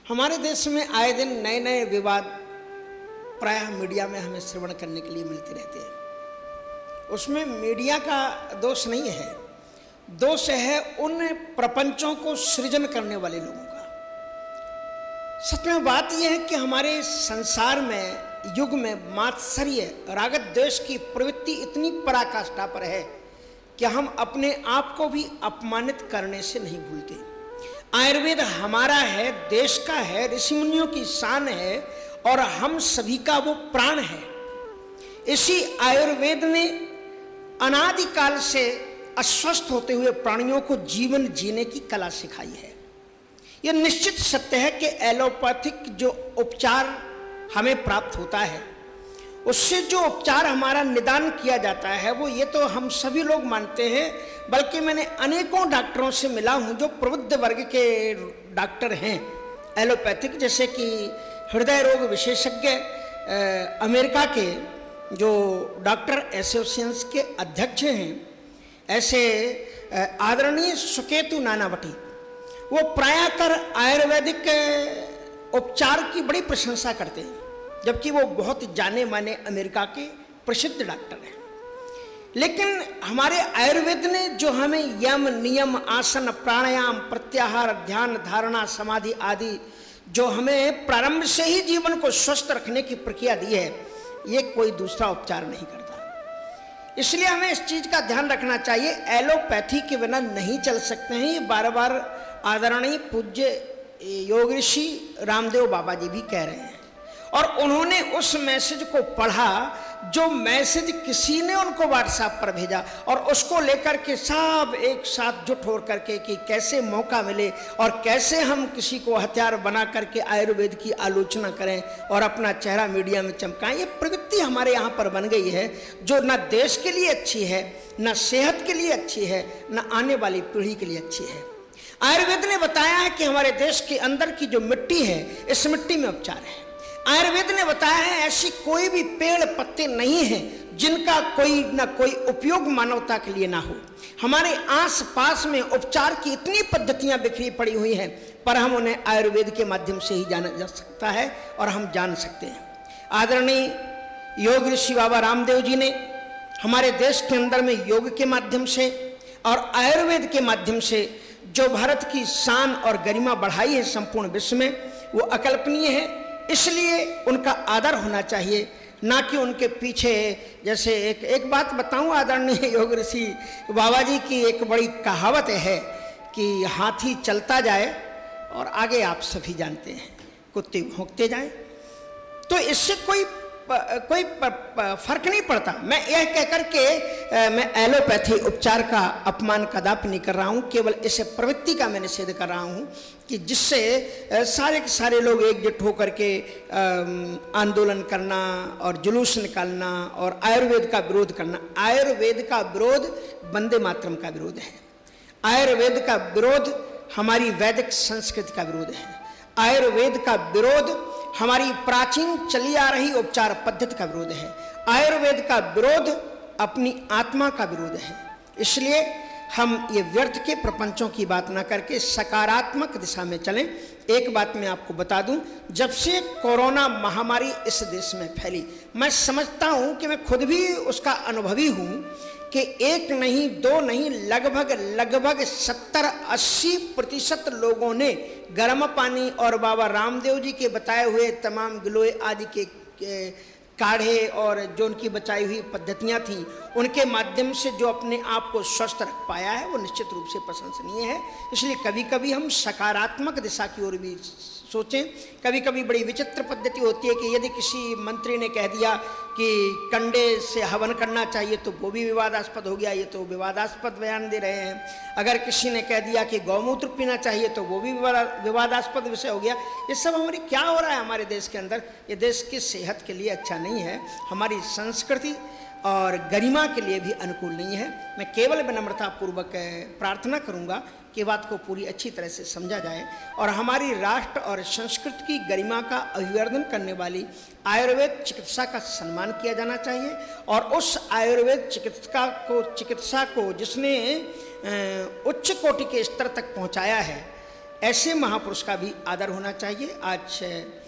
हमारे देश में आए दिन नए नए विवाद प्रायः मीडिया में हमें श्रवण करने के लिए मिलते रहते हैं। उसमें मीडिया का दोष नहीं है, दोष है उन प्रपंचों को सृजन करने वाले लोगों का। सच में बात यह है कि हमारे संसार में युग में मात्सर्य रागत द्वेष की प्रवृत्ति इतनी पराकाष्ठा पर है कि हम अपने आप को भी अपमानित करने से नहीं भूलते। आयुर्वेद हमारा है, देश का है, ऋषि मुनियों की शान है और हम सभी का वो प्राण है। इसी आयुर्वेद ने अनादिकाल से अस्वस्थ होते हुए प्राणियों को जीवन जीने की कला सिखाई है। यह निश्चित सत्य है कि एलोपैथिक जो उपचार हमें प्राप्त होता है, उससे जो उपचार हमारा निदान किया जाता है, वो ये तो हम सभी लोग मानते हैं, बल्कि मैंने अनेकों डॉक्टरों से मिला हूँ जो प्रबुद्ध वर्ग के डॉक्टर हैं एलोपैथिक, जैसे कि हृदय रोग विशेषज्ञ अमेरिका के जो डॉक्टर एसोसिएशंस के अध्यक्ष हैं, ऐसे आदरणीय सुकेतु नानावटी, वो प्रायः कर आयुर्वेदिक उपचार की बड़ी प्रशंसा करते हैं, जबकि वो बहुत जाने माने अमेरिका के प्रसिद्ध डॉक्टर हैं। लेकिन हमारे आयुर्वेद ने जो हमें यम नियम आसन प्राणायाम प्रत्याहार ध्यान धारणा समाधि आदि जो हमें प्रारंभ से ही जीवन को स्वस्थ रखने की प्रक्रिया दी है, ये कोई दूसरा उपचार नहीं करता। इसलिए हमें इस चीज का ध्यान रखना चाहिए, एलोपैथी के बिना नहीं चल सकते हैं। ये बार बार आदरणीय पूज्य योग ऋषि रामदेव बाबा जी भी कह रहे हैं, और उन्होंने उस मैसेज को पढ़ा जो मैसेज किसी ने उनको व्हाट्सएप पर भेजा, और उसको लेकर के सब एक साथ जुट हो करके कि कैसे मौका मिले और कैसे हम किसी को हथियार बना करके आयुर्वेद की आलोचना करें और अपना चेहरा मीडिया में चमकाएं। ये प्रवृत्ति हमारे यहाँ पर बन गई है, जो न देश के लिए अच्छी है, न सेहत के लिए अच्छी है, न आने वाली पीढ़ी के लिए अच्छी है। आयुर्वेद ने बताया है कि हमारे देश के अंदर की जो मिट्टी है, इस मिट्टी में उपचार है। आयुर्वेद ने बताया है ऐसी कोई भी पेड़ पत्ते नहीं हैं जिनका कोई ना कोई उपयोग मानवता के लिए ना हो। हमारे आस पास में उपचार की इतनी पद्धतियां बिखरी पड़ी हुई हैं, पर हम उन्हें आयुर्वेद के माध्यम से ही जाना जा सकता है और हम जान सकते हैं। आदरणीय योग ऋषि बाबा रामदेव जी ने हमारे देश के अंदर में योग के माध्यम से और आयुर्वेद के माध्यम से जो भारत की शान और गरिमा बढ़ाई है संपूर्ण विश्व में, वो अकल्पनीय है। इसलिए उनका आदर होना चाहिए, ना कि उनके पीछे। जैसे एक बात बताऊं, आदरणीय योग ऋषि बाबा जी की एक बड़ी कहावत है कि हाथी चलता जाए और आगे आप सभी जानते हैं कुत्ते भौंकते जाए, तो इससे कोई फर्क नहीं पड़ता। मैं यह कहकर के मैं एलोपैथी उपचार का अपमान कदापि नहीं कर रहा हूँ, केवल इस प्रवृत्ति का मैं निषेध कर रहा हूँ कि जिससे सारे के सारे लोग एकजुट होकर के आंदोलन करना और जुलूस निकालना और आयुर्वेद का विरोध करना। आयुर्वेद का विरोध वंदे मातरम का विरोध है। आयुर्वेद का विरोध हमारी वैदिक संस्कृति का विरोध है। आयुर्वेद का विरोध हमारी प्राचीन चली आ रही उपचार पद्धति का विरोध है। आयुर्वेद का विरोध अपनी आत्मा का विरोध है। इसलिए हम ये व्यर्थ के प्रपंचों की बात ना करके सकारात्मक दिशा में चलें। एक बात मैं आपको बता दूं, जब से कोरोना महामारी इस देश में फैली, मैं समझता हूं कि मैं खुद भी उसका अनुभवी हूं कि एक नहीं दो नहीं लगभग 70-80% लोगों ने गर्म पानी और बाबा रामदेव जी के बताए हुए तमाम गिलोय आदि के काढ़े और जो उनकी बचाई हुई पद्धतियां थी, उनके माध्यम से जो अपने आप को स्वस्थ रख पाया है, वो निश्चित रूप से प्रशंसनीय है। इसलिए कभी कभी हम सकारात्मक दिशा की ओर भी सोचें। कभी कभी बड़ी विचित्र पद्धति होती है कि यदि किसी मंत्री ने कह दिया कि कंडे से हवन करना चाहिए तो वो भी विवादास्पद हो गया, ये तो विवादास्पद बयान दे रहे हैं। अगर किसी ने कह दिया कि गौमूत्र पीना चाहिए तो वो भी विवादास्पद विषय हो गया। ये सब हमारी क्या हो रहा है हमारे देश के अंदर? ये देश की सेहत के लिए अच्छा नहीं है, हमारी संस्कृति और गरिमा के लिए भी अनुकूल नहीं है। मैं केवल विनम्रतापूर्वक प्रार्थना करूंगा कि बात को पूरी अच्छी तरह से समझा जाए और हमारी राष्ट्र और संस्कृति की गरिमा का अभिवर्धन करने वाली आयुर्वेद चिकित्सा का सम्मान किया जाना चाहिए। और उस आयुर्वेद चिकित्सा को जिसने उच्च कोटि के स्तर तक पहुंचाया है, ऐसे महापुरुष का भी आदर होना चाहिए। आज